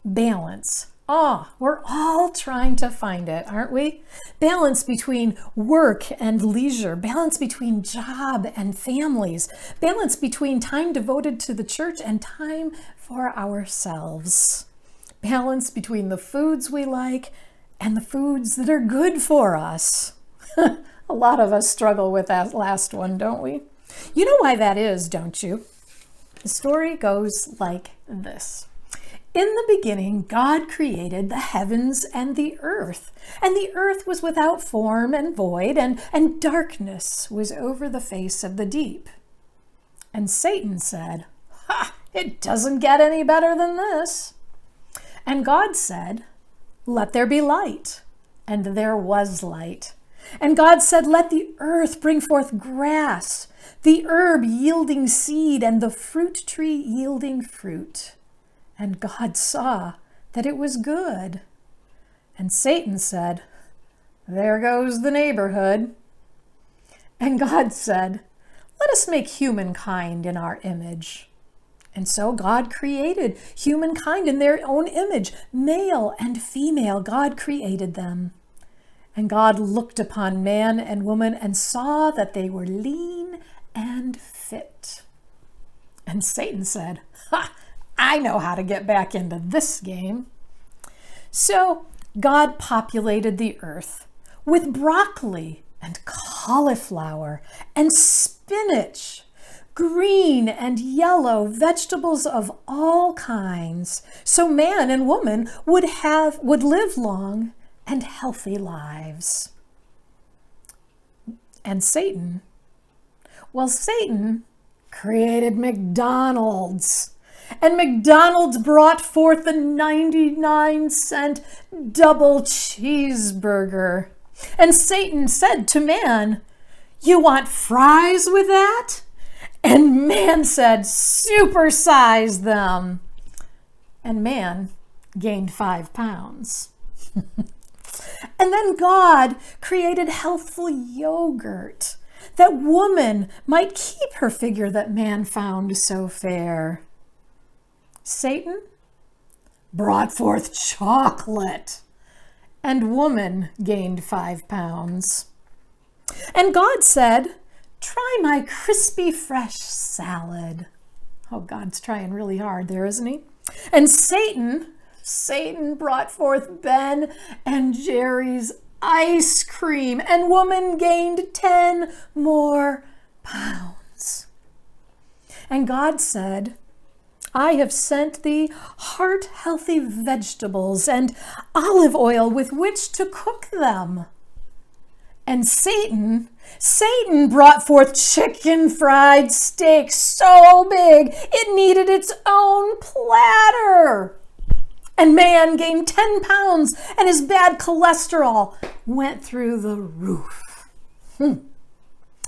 balance. We're all trying to find it, aren't we? Balance between work and leisure, balance between job and families, balance between time devoted to the church and time for ourselves, balance between the foods we like and the foods that are good for us. A lot of us struggle with that last one, don't we? You know why that is, don't you? The story goes like this. In the beginning, God created the heavens and the earth was without form and void, and darkness was over the face of the deep. And Satan said, it doesn't get any better than this. And God said, let there be light. And there was light. And God said, let the earth bring forth grass, the herb yielding seed, and the fruit tree yielding fruit. And God saw that it was good. And Satan said, there goes the neighborhood. And God said, let us make humankind in our image. And so God created humankind in their own image. Male and female, God created them. And God looked upon man and woman and saw that they were lean and fit. And Satan said, I know how to get back into this game. So God populated the earth with broccoli and cauliflower and spinach, green and yellow vegetables of all kinds, so man and woman would live long and healthy lives. And Satan created McDonald's. And McDonald's brought forth the 99-cent double cheeseburger. And Satan said to man, you want fries with that? And man said, supersize them. And man gained 5 pounds. And then God created healthful yogurt, that woman might keep her figure that man found so fair. Satan brought forth chocolate, and woman gained 5 pounds. And God said, try my crispy fresh salad. Oh, God's trying really hard there, isn't he? And Satan brought forth Ben and Jerry's ice cream, and woman gained 10 more pounds. And God said, I have sent thee heart-healthy vegetables and olive oil with which to cook them. And Satan brought forth chicken fried steak so big it needed its own platter. And man gained 10 pounds and his bad cholesterol went through the roof.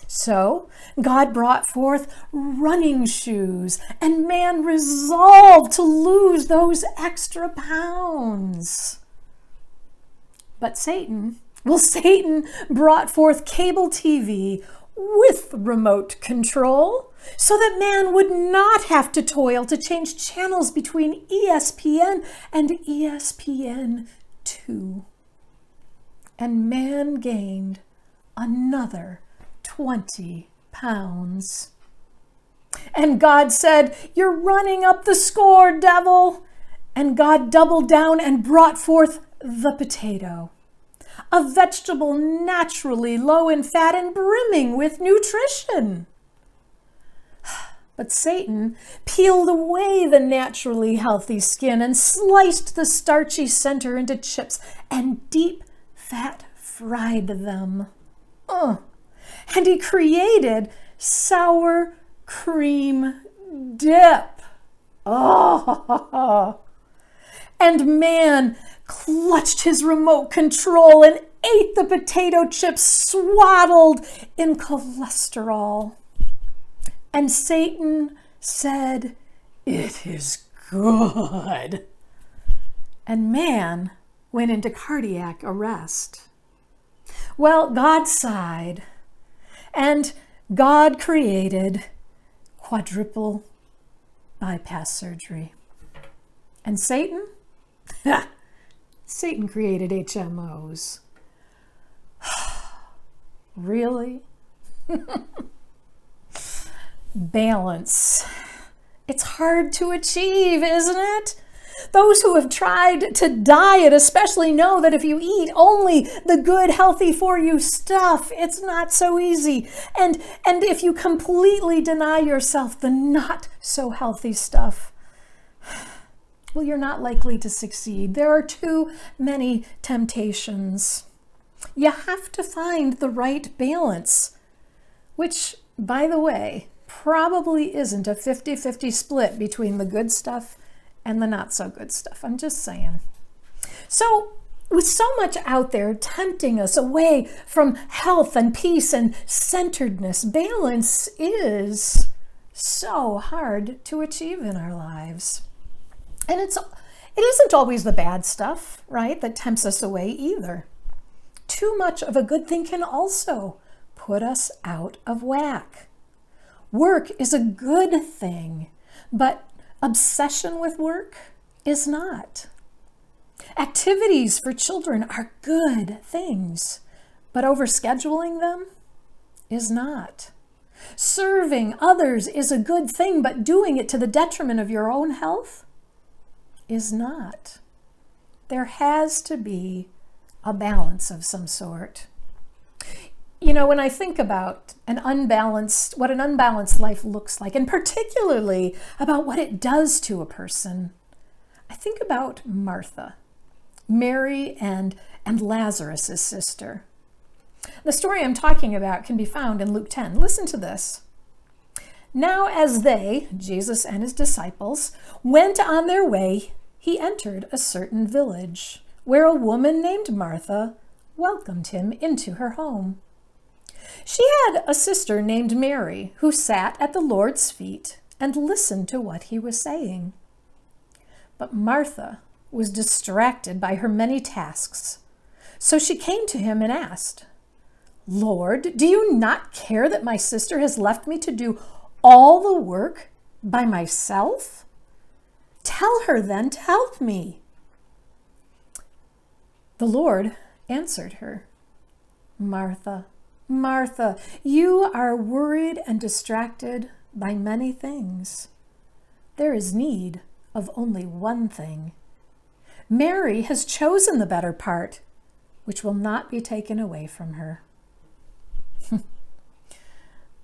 So God brought forth running shoes, and man resolved to lose those extra pounds. But Satan brought forth cable TV with remote control so that man would not have to toil to change channels between ESPN and ESPN2. And man gained another 20 pounds. And God said, you're running up the score, devil. And God doubled down and brought forth the potato, a vegetable naturally low in fat and brimming with nutrition. But Satan peeled away the naturally healthy skin and sliced the starchy center into chips and deep fat fried them. And he created sour cream dip. And man clutched his remote control and ate the potato chips swaddled in cholesterol. And Satan said, it is good. And man went into cardiac arrest. Well, God sighed, and God created quadruple bypass surgery. And Satan Satan created HMOs. Really? Balance. It's hard to achieve, isn't it? Those who have tried to diet especially know that if you eat only the good, healthy for you stuff, it's not so easy. And if you completely deny yourself the not so healthy stuff, well, you're not likely to succeed. There are too many temptations. You have to find the right balance, which, by the way, probably isn't a 50-50 split between the good stuff and the not so good stuff. I'm just saying. So with so much out there tempting us away from health and peace and centeredness, balance is so hard to achieve in our lives. And it isn't always the bad stuff, right, that tempts us away either. Too much of a good thing can also put us out of whack. Work is a good thing, but obsession with work is not. Activities for children are good things, but overscheduling them is not. Serving others is a good thing, but doing it to the detriment of your own health is not. There has to be a balance of some sort. You know, when I think about what an unbalanced life looks like, and particularly about what it does to a person, I think about Martha, Mary and Lazarus' sister. The story I'm talking about can be found in Luke 10. Listen to this. Now as they, Jesus and his disciples, went on their way, he entered a certain village where a woman named Martha welcomed him into her home. She had a sister named Mary who sat at the Lord's feet and listened to what he was saying. But Martha was distracted by her many tasks. So she came to him and asked, "Lord, do you not care that my sister has left me to do all the work by myself? Tell her then to help me." The Lord answered her, "Martha, Martha, you are worried and distracted by many things. There is need of only one thing. Mary has chosen the better part, which will not be taken away from her."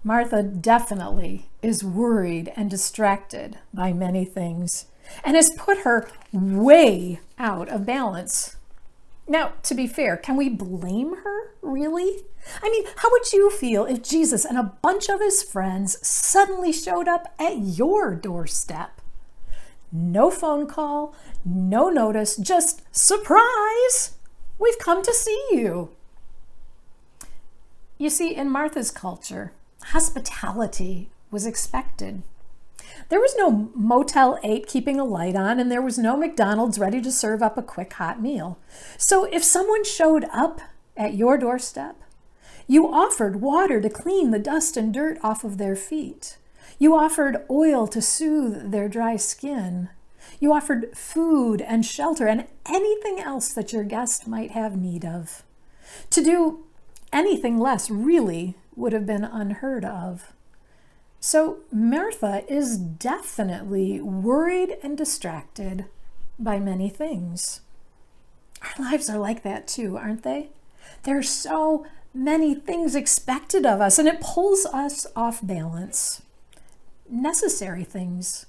Martha definitely is worried and distracted by many things and has put her way out of balance. Now, to be fair, can we blame her, really? I mean, how would you feel if Jesus and a bunch of his friends suddenly showed up at your doorstep? No phone call, no notice, just surprise! We've come to see you. You see, in Martha's culture, hospitality was expected. There was no Motel 8 keeping a light on, and there was no McDonald's ready to serve up a quick hot meal. So if someone showed up at your doorstep, you offered water to clean the dust and dirt off of their feet. You offered oil to soothe their dry skin. You offered food and shelter and anything else that your guest might have need of. To do anything less really would have been unheard of. So Martha is definitely worried and distracted by many things. Our lives are like that too, aren't they? There are so many things expected of us, and it pulls us off balance. Necessary things,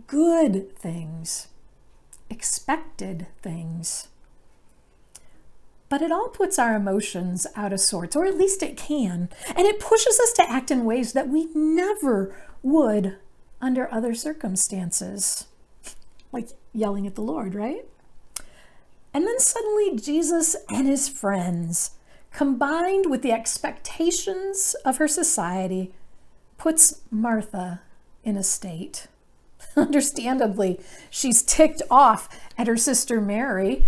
good things, expected things. But it all puts our emotions out of sorts, or at least it can, and it pushes us to act in ways that we never would under other circumstances, like yelling at the Lord, right? And then suddenly Jesus and his friends, combined with the expectations of her society, puts Martha in a state. Understandably, she's ticked off at her sister Mary,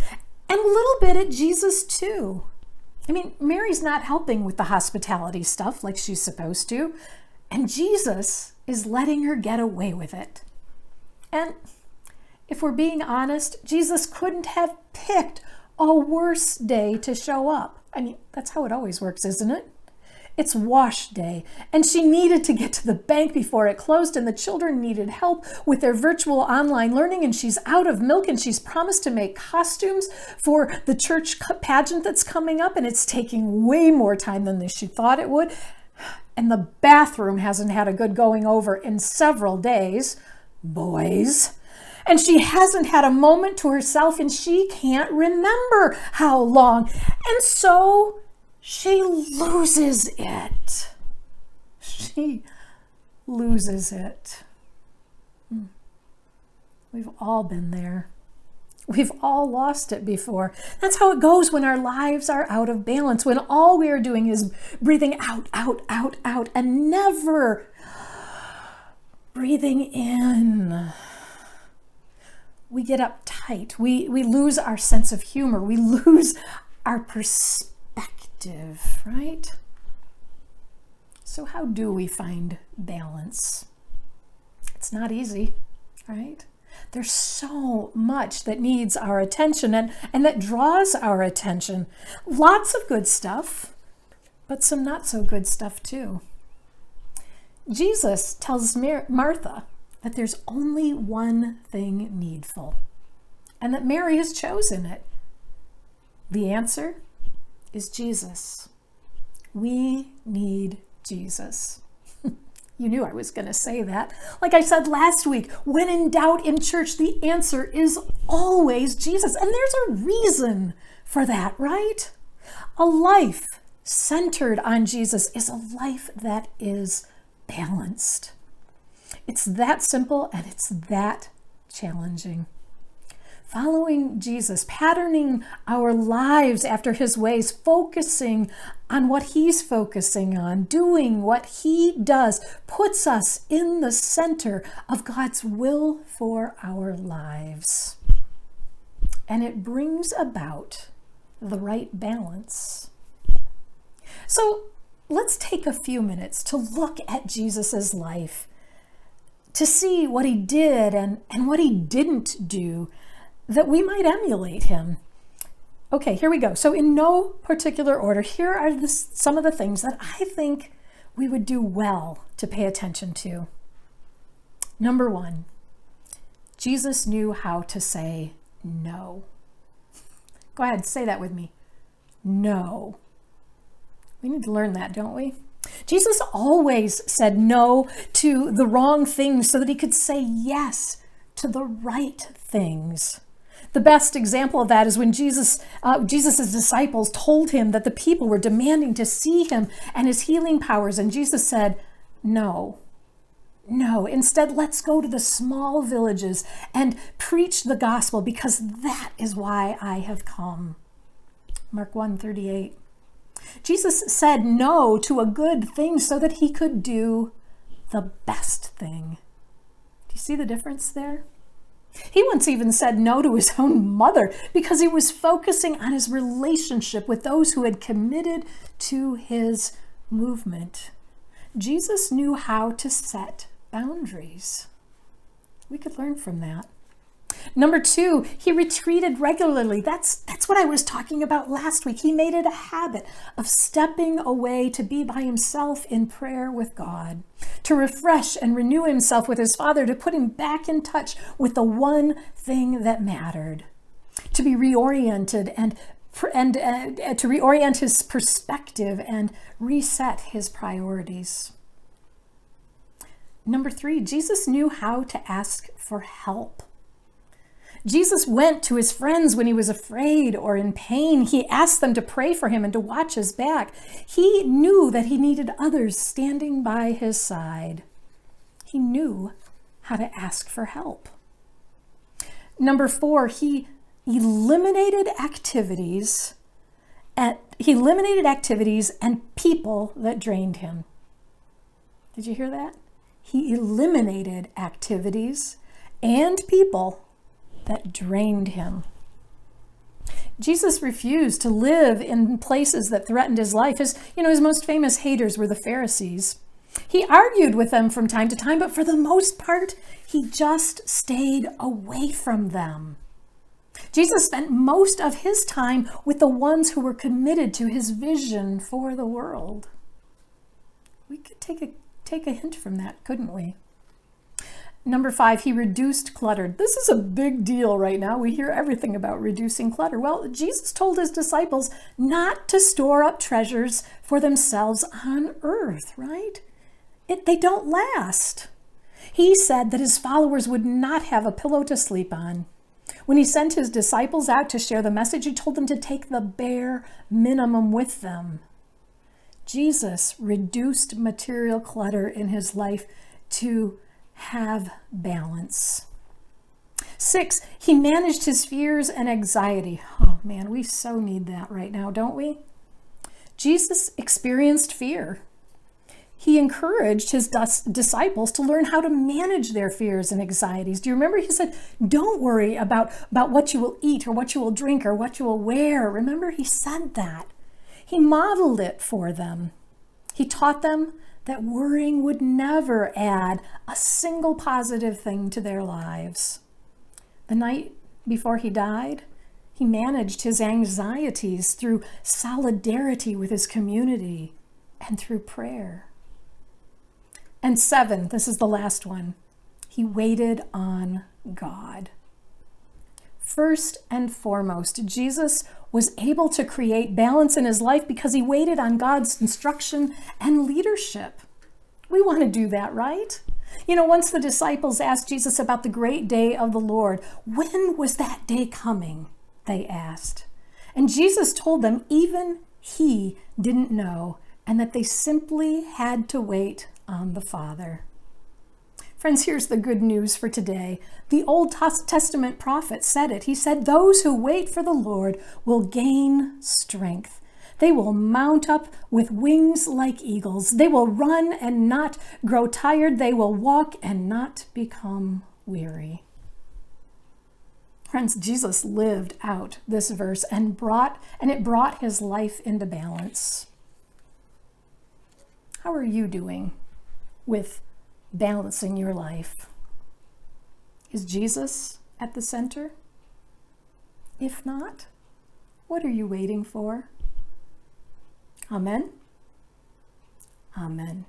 and a little bit at Jesus too. I mean, Mary's not helping with the hospitality stuff like she's supposed to, and Jesus is letting her get away with it. And If we're being honest, Jesus couldn't have picked a worse day to show up. I mean, that's how it always works, isn't it? It's wash day, and she needed to get to the bank before it closed, and the children needed help with their virtual online learning, and she's out of milk, and she's promised to make costumes for the church pageant that's coming up, and it's taking way more time than she thought it would. And the bathroom hasn't had a good going over in several days, boys. And she hasn't had a moment to herself, and she can't remember how long. And so she loses it. She loses it. We've all been there. We've all lost it before. That's how it goes when our lives are out of balance, when all we are doing is breathing out, out, out, out, and never breathing in. We get uptight. We lose our sense of humor. We lose our perspective. Right? So how do we find balance? It's not easy, right? There's so much that needs our attention and that draws our attention. Lots of good stuff, but some not so good stuff too. Jesus tells Martha that there's only one thing needful, and that Mary has chosen it. The answer is Jesus. We need Jesus. You knew I was going to say that. Like I said last week, when in doubt in church, the answer is always Jesus. And there's a reason for that, right? A life centered on Jesus is a life that is balanced. It's that simple and it's that challenging. Following Jesus, patterning our lives after his ways, focusing on what he's focusing on, doing what he does, puts us in the center of God's will for our lives. And it brings about the right balance. So let's take a few minutes to look at Jesus's life, to see what he did and what he didn't do, that we might emulate him. Okay, here we go. So in no particular order, here are some of the things that I think we would do well to pay attention to. Number one, Jesus knew how to say no. Go ahead, say that with me. No. We need to learn that, don't we? Jesus always said no to the wrong things so that he could say yes to the right things. The best example of that is when Jesus's disciples told him that the people were demanding to see him and his healing powers, and Jesus said, no. Instead, let's go to the small villages and preach the gospel, because that is why I have come. Mark 1:38. Jesus said no to a good thing so that he could do the best thing. Do you see the difference there? He once even said no to his own mother because he was focusing on his relationship with those who had committed to his movement. Jesus knew how to set boundaries. We could learn from that. Number two, he retreated regularly. That's what I was talking about last week. He made it a habit of stepping away to be by himself in prayer with God, to refresh and renew himself with his Father, to put him back in touch with the one thing that mattered, to be reoriented and to reorient his perspective and reset his priorities. Number three, Jesus knew how to ask for help. Jesus went to his friends when he was afraid or in pain. He asked them to pray for him and to watch his back. He knew that he needed others standing by his side. He knew how to ask for help. Number four, he eliminated activities and people that drained him. Did you hear that? He eliminated activities and people that drained him. Jesus refused to live in places that threatened his life. His most famous haters were the Pharisees. He argued with them from time to time, but for the most part, he just stayed away from them. Jesus spent most of his time with the ones who were committed to his vision for the world. We could take a hint from that, couldn't we? Number 5, he reduced clutter. This is a big deal right now. We hear everything about reducing clutter. Well, Jesus told his disciples not to store up treasures for themselves on earth, right? They don't last. He said that his followers would not have a pillow to sleep on. When he sent his disciples out to share the message, he told them to take the bare minimum with them. Jesus reduced material clutter in his life to have balance. 6, he managed his fears and anxiety. Oh man, we so need that right now, don't we? Jesus experienced fear. He encouraged his disciples to learn how to manage their fears and anxieties. Do you remember? He said, don't worry about what you will eat or what you will drink or what you will wear. Remember, he said that. He modeled it for them. He taught them that worrying would never add a single positive thing to their lives. The night before he died, he managed his anxieties through solidarity with his community and through prayer. And 7, this is the last one, he waited on God. First and foremost, Jesus was able to create balance in his life because he waited on God's instruction and leadership. We want to do that, right? You know, once the disciples asked Jesus about the great day of the Lord, when was that day coming? They asked. And Jesus told them even he didn't know, and that they simply had to wait on the Father. Friends, here's the good news for today. The Old Testament prophet said it. He said, those who wait for the Lord will gain strength. They will mount up with wings like eagles. They will run and not grow tired. They will walk and not become weary. Friends, Jesus lived out this verse and it brought his life into balance. How are you doing with balancing your life? Is Jesus at the center? If not, what are you waiting for? Amen. Amen.